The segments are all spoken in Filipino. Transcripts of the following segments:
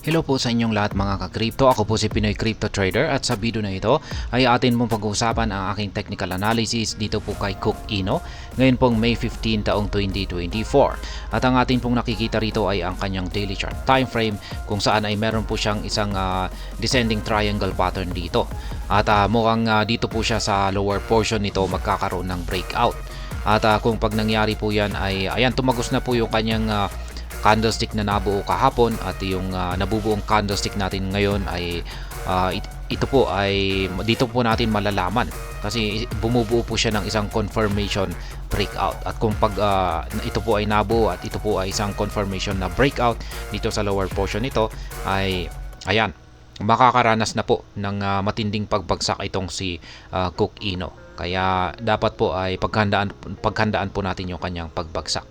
Hello po sa inyong lahat mga ka-crypto. Ako po si Pinoy Crypto Trader at sa video na ito ay atin mong pag-uusapan ang aking technical analysis dito po kay Cook Ino ngayon pong May 15 taong 2024. At ang atin pong nakikita rito ay ang kanyang daily chart time frame kung saan ay meron po siyang isang descending triangle pattern dito. At mukhang dito po siya sa lower portion nito magkakaroon ng breakout. At kung pag nangyari po yan ay ayan, tumagos na po yung kanyang candlestick na nabuo kahapon at yung nabubuong candlestick natin ngayon ay ito po ay dito po natin malalaman kasi bumubuo po siya ng isang confirmation breakout at kung pag ito po ay nabuo at ito po ay isang confirmation na breakout dito sa lower portion nito ay ayan, makakaranas na po ng matinding pagbagsak itong si Cook Ino, kaya dapat po ay paghandaan po natin yung kanyang pagbagsak.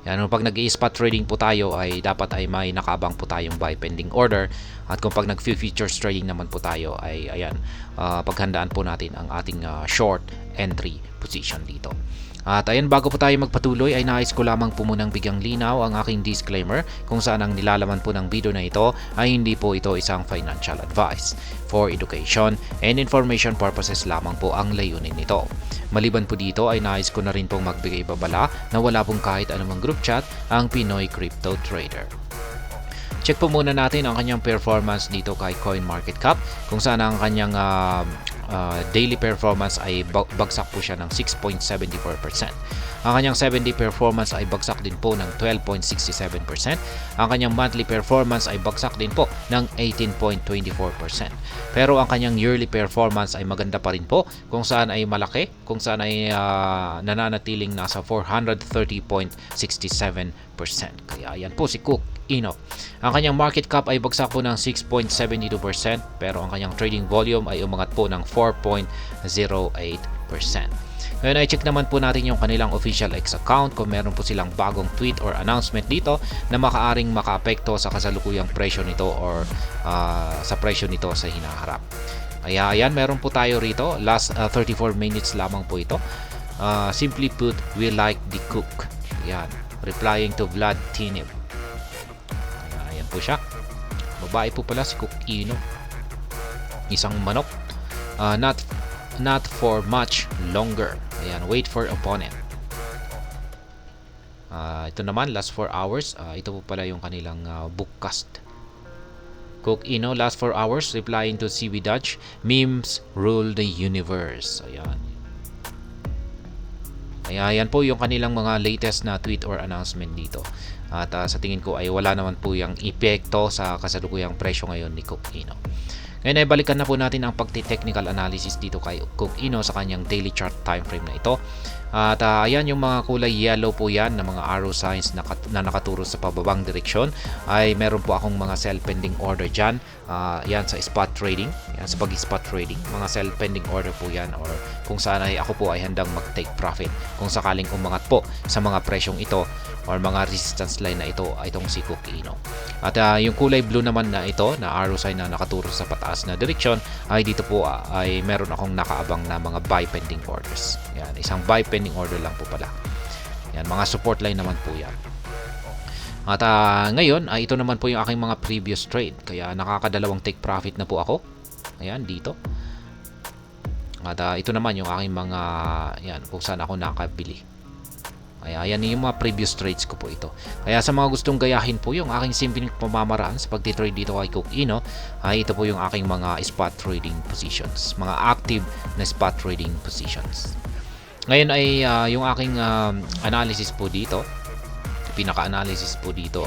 Yan, pag nag-i-spot trading po tayo ay dapat ay may nakaabang po tayong buy pending order, at kung pag nag-futures trading naman po tayo ay ayan, paghandaan po natin ang ating short entry position dito. At ayan, bago po tayo magpatuloy ay nais ko lamang po munang bigyang linaw ang aking disclaimer kung saan ang nilalaman po ng video na ito ay hindi po ito isang financial advice. For education and information purposes lamang po ang layunin nito. Maliban po dito ay nais ko na rin pong magbigay babala na wala pong kahit anumang group chat ang Pinoy Crypto Trader. Check po muna natin ang kanyang performance dito kay CoinMarketCap kung saan ang kanyang daily performance ay bagsak po siya ng 6.74%. Ang kanyang 7-day performance ay bagsak din po ng 12.67%. Ang kanyang monthly performance ay bagsak din po ng 18.24%. Pero ang kanyang yearly performance ay maganda pa rin po kung saan ay malaki, kung saan ay nananatiling nasa 430.67%. Kaya yan po si Cook Ino. Ang kanyang market cap ay bagsak po ng 6.72% pero ang kanyang trading volume ay umangat po ng 4.08%. Ngayon ay check naman po natin yung kanilang official X account kung meron po silang bagong tweet or announcement dito na makaaring makaapekto sa kasalukuyang presyo nito or sa presyo nito sa hinaharap. Kaya ayan, meron po tayo rito. Last 34 minutes lamang po ito. Simply put, we like the cook. Ayan, replying to Vlad Tinib. Ayan po siya. Babae po pala si Cook Ino. Isang manok. Not for much longer. Ayan, wait for opponent. Ito naman, last 4 hours. Ito po pala yung kanilang bookcast. Cook Ino, last 4 hours, replying to CB Dutch, memes rule the universe. Ayan. Ayan po yung kanilang mga latest na tweet or announcement dito. At sa tingin ko ay wala naman po yung epekto sa kasalukuyang presyo ngayon ni Cook Ino. Ngayon ay balikan na po natin ang pagti-technical analysis dito kay Cook Ino sa kanyang daily chart time frame na ito. At ayan, yung mga kulay yellow po yan na mga arrow signs na nakaturo sa pababang direksyon ay meron po akong mga sell pending order dyan. Yan sa spot trading, yan sa pag-spot trading, mga sell pending order po yan, or kung saan ay ako po ay handang mag-take profit kung sakaling umangat po sa mga presyong ito or mga resistance line na ito ay itong si Cook Ino. At yung kulay blue naman na ito na arrow sign na nakaturo sa pataas na direksyon ay dito po ay meron akong nakaabang na mga buy pending orders. Yan, isang buy pending order lang po pala. Yan, mga support line naman po yan. At ngayon ay ito naman po yung aking mga previous trade, kaya nakakadalawang take profit na po ako. Ayan, dito. At ito naman yung aking mga yan, kung saan ako nakabili. Kaya yan yung mga previous trades ko po ito. Kaya sa mga gustong gayahin po yung aking simpleng pamamaraan sa pagtitrade dito kay Cook Ino, ay ito po yung aking mga spot trading positions, mga active na spot trading positions. Ngayon ay yung aking analysis po dito, pinaka-analysis po dito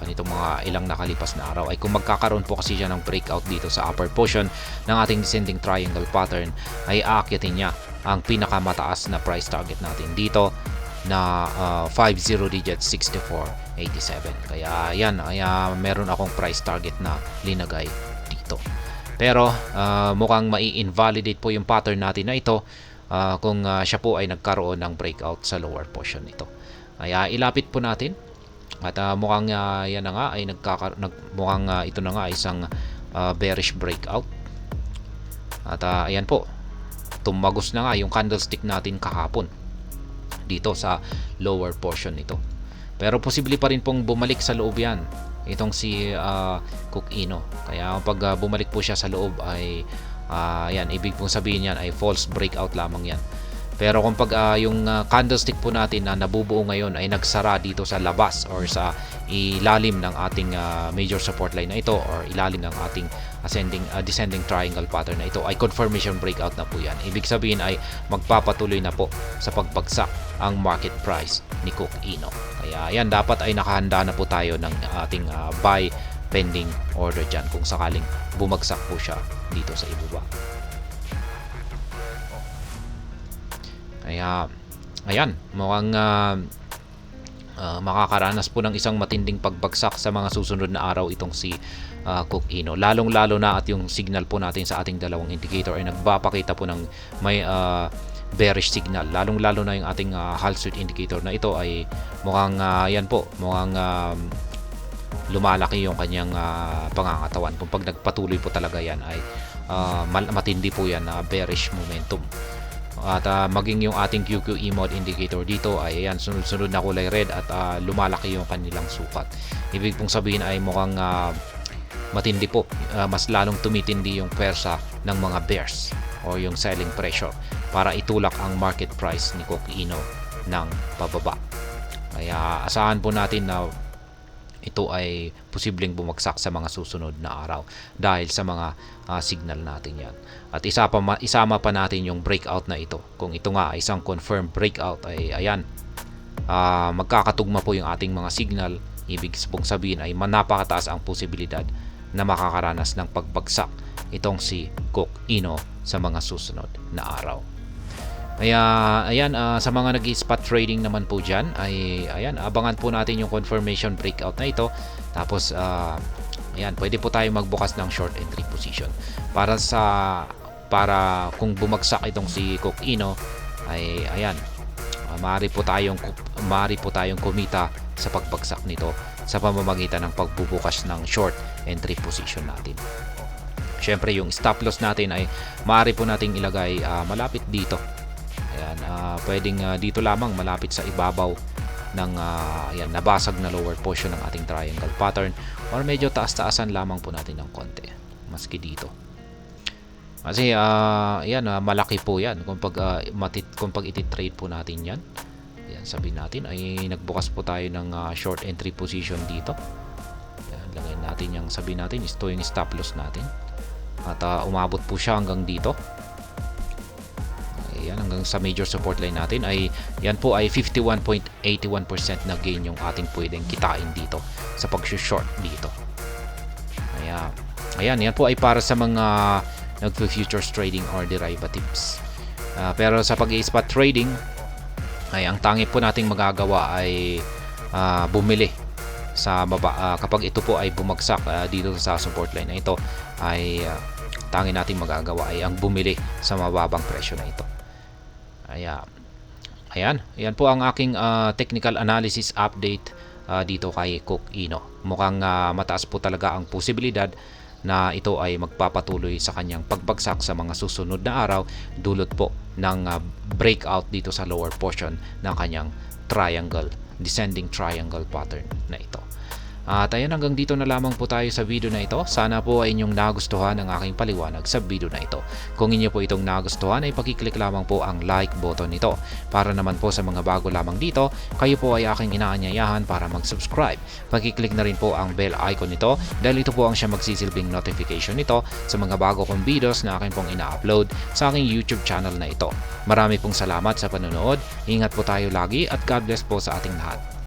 nitong mga ilang nakalipas na araw ay kung magkakaroon po kasi siya ng breakout dito sa upper portion ng ating descending triangle pattern ay aakyatin niya ang pinakamataas na price target natin dito na 50 digit 64.87. Kaya yan, meron akong price target na linagay dito. Pero mukhang mai-invalidate po yung pattern natin na ito kung siya po ay nagkaroon ng breakout sa lower portion nito. Kaya ilapit po natin. At mukhang yan na nga ay mukhang ito na nga isang bearish breakout. At ayan po, tumagos na nga yung candlestick natin kahapon dito sa lower portion nito. Pero posible pa rin pong bumalik sa loob yan. itong si Cook Ino. Kaya pag bumalik po siya sa loob ay yan, ibig pong sabihin yan ay false breakout lamang yan. Pero kung yung candlestick po natin na nabubuo ngayon ay nagsara dito sa labas or sa ilalim ng ating major support line na ito or ilalim ng ating descending triangle pattern na ito ay confirmation breakout na po yan. Ibig sabihin ay magpapatuloy na po sa pagbagsak ang market price ni Cook Ino. Kaya yan, dapat ay nakahanda na po tayo ng ating buy pending order dyan kung sakaling bumagsak po siya dito sa ibaba. Kaya ayan, mukhang makakaranas po ng isang matinding pagbagsak sa mga susunod na araw itong si Cook Ino. Lalong-lalo na at yung signal po natin sa ating dalawang indicator ay nagpapakita po ng may bearish signal. Lalong-lalo na yung ating Hall Street indicator na ito ay mukhang yan po, mukhang lumalaki yung kanyang pangangatawan. Kung pag nagpatuloy po talaga yan ay matindi po yan na bearish momentum. At maging yung ating QQE mode indicator dito ay ayan, sunod-sunod na kulay red at lumalaki yung kanilang sukat. Ibig pong sabihin ay mukhang matindi po, mas lalong tumitindi yung pwersa ng mga bears o yung selling pressure para itulak ang market price ni Cook Ino ng pababa. Kaya asahan po natin na ito ay posibleng bumagsak sa mga susunod na araw dahil sa mga signal natin yan. At isama pa natin yung breakout na ito. Kung ito nga ay isang confirmed breakout ay ayan, magkakatugma po yung ating mga signal. Ibig pong sabihin ay napakataas ang posibilidad na makakaranas ng pagbagsak itong si Cook Ino sa mga susunod na araw. Kaya ayan, sa mga nag-spot trading naman po dyan ay ayan, abangan po natin yung confirmation breakout na ito. Tapos ayan, pwede po tayo magbukas ng short entry position para kung bumagsak itong si Cook Ino ay ayan, maaari po tayong kumita sa pagbagsak nito sa pamamagitan ng pagbubukas ng short entry position natin. Syempre yung stop loss natin ay maaari po nating ilagay malapit dito. Ayan, pwedeng dito lamang malapit sa ibabaw ng ayan, nabasag na lower portion ng ating triangle pattern or medyo taas-taasan lamang po natin ng konti maski dito. Kasi ayan, malaki po yan kung pag iti-trade po natin yan. Ayan, sabihin natin ay nagbukas po tayo ng short entry position dito. Ayan, lagyan natin yung sabihin natin ito yung stop loss natin. At umabot po siya hanggang dito. Ayan, hanggang sa major support line natin ay yan po ay 51.81% na gain yung ating pwedeng kitain dito sa pag-short dito. Ayan, yan po ay para sa mga nag-futures trading or derivatives. Pero sa pag-i-spot trading ay ang tangi po nating magagawa ay bumili sa baba. Kapag ito po ay bumagsak dito sa support line na ito ay tangi nating magagawa ay ang bumili sa mababang presyo na ito. Ayan po ang aking technical analysis update dito kay Cook Ino. Mukhang mataas po talaga ang posibilidad na ito ay magpapatuloy sa kanyang pagbagsak sa mga susunod na araw dulot po ng breakout dito sa lower portion ng kanyang descending triangle pattern na ito. At ayan, hanggang dito na lamang po tayo sa video na ito. Sana po ay inyong nagustuhan ang aking paliwanag sa video na ito. Kung inyo po itong nagustuhan ay pakiclick lamang po ang like button nito. Para naman po sa mga bago lamang dito, kayo po ay aking inaanyayahan para mag-subscribe. Pakiclick na rin po ang bell icon nito dahil ito po ang siya magsisilbing notification nito sa mga bago kong videos na aking pong ina-upload sa aking YouTube channel na ito. Marami pong salamat sa panonood. Ingat po tayo lagi at God bless po sa ating lahat.